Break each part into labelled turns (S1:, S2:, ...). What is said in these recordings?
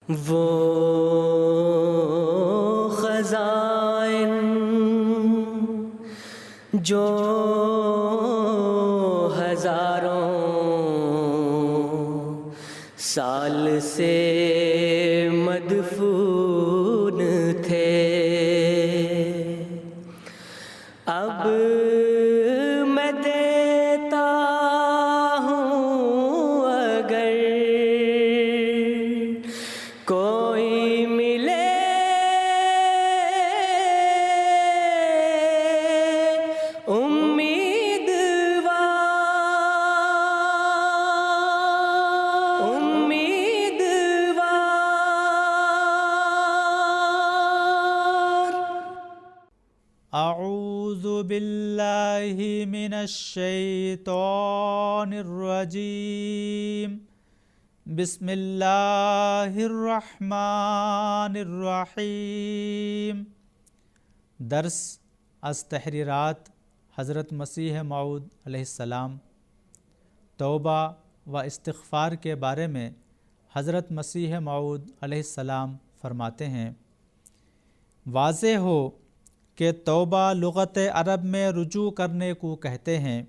S1: وہ خزائن جو ہزاروں سال سے مدفون تھے، اب میں دیتا ہوں اگر کوئی ملے
S2: اعوذ باللہ من الشیطان الرجیم، بسم اللہ الرحمن الرحیم۔ درس از تحریرات حضرت مسیح موعود علیہ السلام۔ توبہ و استغفار کے بارے میں حضرت مسیح موعود علیہ السلام فرماتے ہیں، واضح ہو کہ توبہ لغت عرب میں رجوع کرنے کو کہتے ہیں،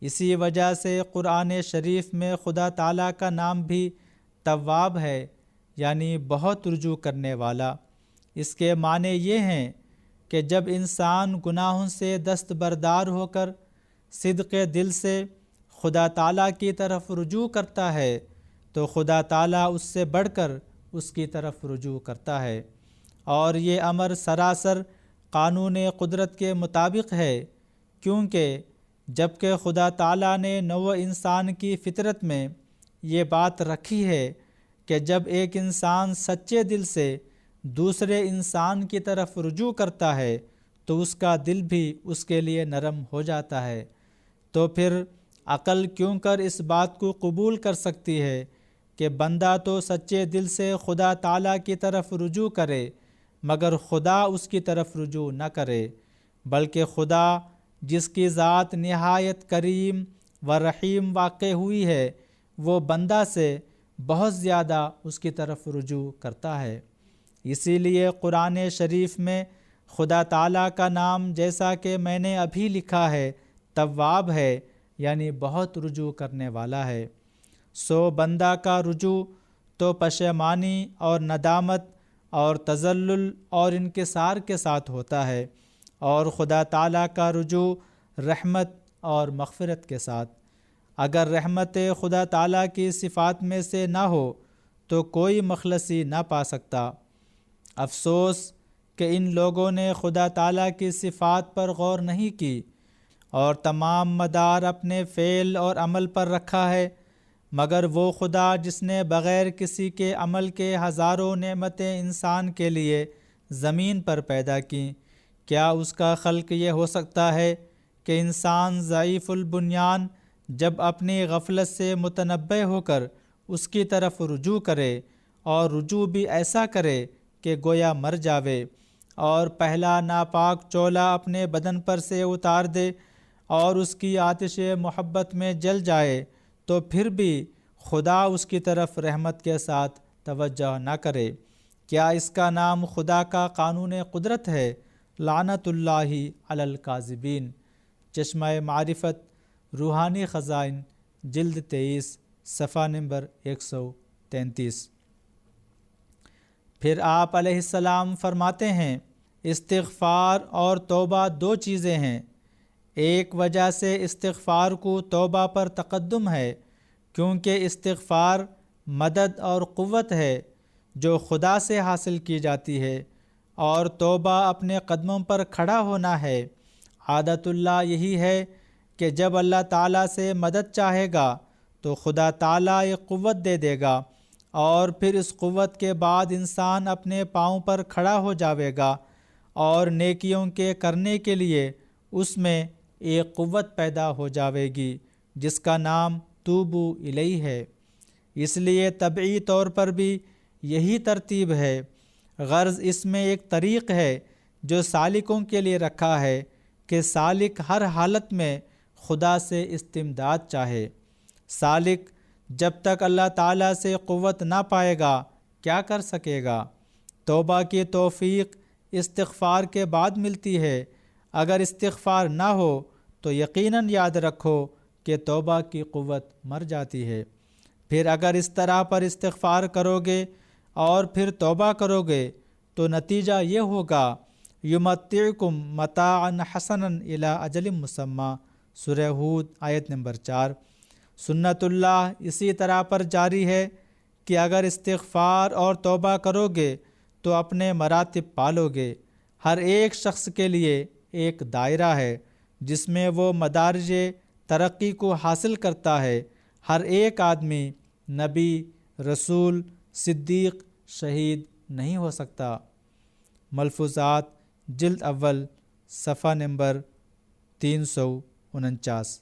S2: اسی وجہ سے قرآن شریف میں خدا تعالیٰ کا نام بھی تواب ہے، یعنی بہت رجوع کرنے والا۔ اس کے معنی یہ ہیں کہ جب انسان گناہوں سے دستبردار ہو کر صدق دل سے خدا تعالیٰ کی طرف رجوع کرتا ہے تو خدا تعالیٰ اس سے بڑھ کر اس کی طرف رجوع کرتا ہے، اور یہ امر سراسر قانون قدرت کے مطابق ہے، کیونکہ جبکہ خدا تعالیٰ نے نوع انسان کی فطرت میں یہ بات رکھی ہے کہ جب ایک انسان سچے دل سے دوسرے انسان کی طرف رجوع کرتا ہے تو اس کا دل بھی اس کے لیے نرم ہو جاتا ہے، تو پھر عقل کیوں کر اس بات کو قبول کر سکتی ہے کہ بندہ تو سچے دل سے خدا تعالیٰ کی طرف رجوع کرے مگر خدا اس کی طرف رجوع نہ کرے، بلکہ خدا جس کی ذات نہایت کریم و رحیم واقع ہوئی ہے وہ بندہ سے بہت زیادہ اس کی طرف رجوع کرتا ہے۔ اسی لیے قرآن شریف میں خدا تعالیٰ کا نام جیسا کہ میں نے ابھی لکھا ہے تواب ہے، یعنی بہت رجوع کرنے والا ہے۔ سو بندہ کا رجوع تو پشیمانی اور ندامت اور تذلل اور انکسار کے ساتھ ہوتا ہے، اور خدا تعالیٰ کا رجوع رحمت اور مغفرت کے ساتھ۔ اگر رحمت خدا تعالیٰ کی صفات میں سے نہ ہو تو کوئی مخلصی نہ پا سکتا۔ افسوس کہ ان لوگوں نے خدا تعالیٰ کی صفات پر غور نہیں کی اور تمام مدار اپنے فعل اور عمل پر رکھا ہے، مگر وہ خدا جس نے بغیر کسی کے عمل کے ہزاروں نعمتیں انسان کے لیے زمین پر پیدا کیں، کیا اس کا خلق یہ ہو سکتا ہے کہ انسان ضعیف البنیان جب اپنی غفلت سے متنبہ ہو کر اس کی طرف رجوع کرے اور رجوع بھی ایسا کرے کہ گویا مر جاوے، اور پہلا ناپاک چولہ اپنے بدن پر سے اتار دے اور اس کی آتش محبت میں جل جائے تو پھر بھی خدا اس کی طرف رحمت کے ساتھ توجہ نہ کرے؟ کیا اس کا نام خدا کا قانون قدرت ہے؟ لعنت اللہ علی الکاذبین۔ چشمہ معرفت روحانی خزائن جلد 23 صفحہ نمبر 133۔ پھر آپ علیہ السلام فرماتے ہیں، استغفار اور توبہ دو چیزیں ہیں۔ ایک وجہ سے استغفار کو توبہ پر تقدم ہے کیونکہ استغفار مدد اور قوت ہے جو خدا سے حاصل کی جاتی ہے، اور توبہ اپنے قدموں پر کھڑا ہونا ہے۔ عادت اللہ یہی ہے کہ جب اللہ تعالیٰ سے مدد چاہے گا تو خدا تعالیٰ ایک قوت دے دے گا، اور پھر اس قوت کے بعد انسان اپنے پاؤں پر کھڑا ہو جاوے گا، اور نیکیوں کے کرنے کے لیے اس میں ایک قوت پیدا ہو جاوے گی جس کا نام توبو الیہ ہے۔ اس لیے طبعی طور پر بھی یہی ترتیب ہے۔ غرض اس میں ایک طریق ہے جو سالکوں کے لیے رکھا ہے کہ سالک ہر حالت میں خدا سے استمداد چاہے۔ سالک جب تک اللہ تعالیٰ سے قوت نہ پائے گا کیا کر سکے گا؟ توبہ کی توفیق استغفار کے بعد ملتی ہے۔ اگر استغفار نہ ہو تو یقیناً یاد رکھو کہ توبہ کی قوت مر جاتی ہے۔ پھر اگر اس طرح پر استغفار کرو گے اور پھر توبہ کرو گے تو نتیجہ یہ ہوگا یمتعکم متاعا حسنا الی اجل مسمی، سورہ ہود آیت نمبر 4۔ سنت اللہ اسی طرح پر جاری ہے کہ اگر استغفار اور توبہ کرو گے تو اپنے مراتب پالو گے۔ ہر ایک شخص کے لیے ایک دائرہ ہے جس میں وہ مدارج ترقی کو حاصل کرتا ہے۔ ہر ایک آدمی نبی، رسول، صدیق، شہید نہیں ہو سکتا۔ ملفوظات جلد اول صفحہ نمبر 349۔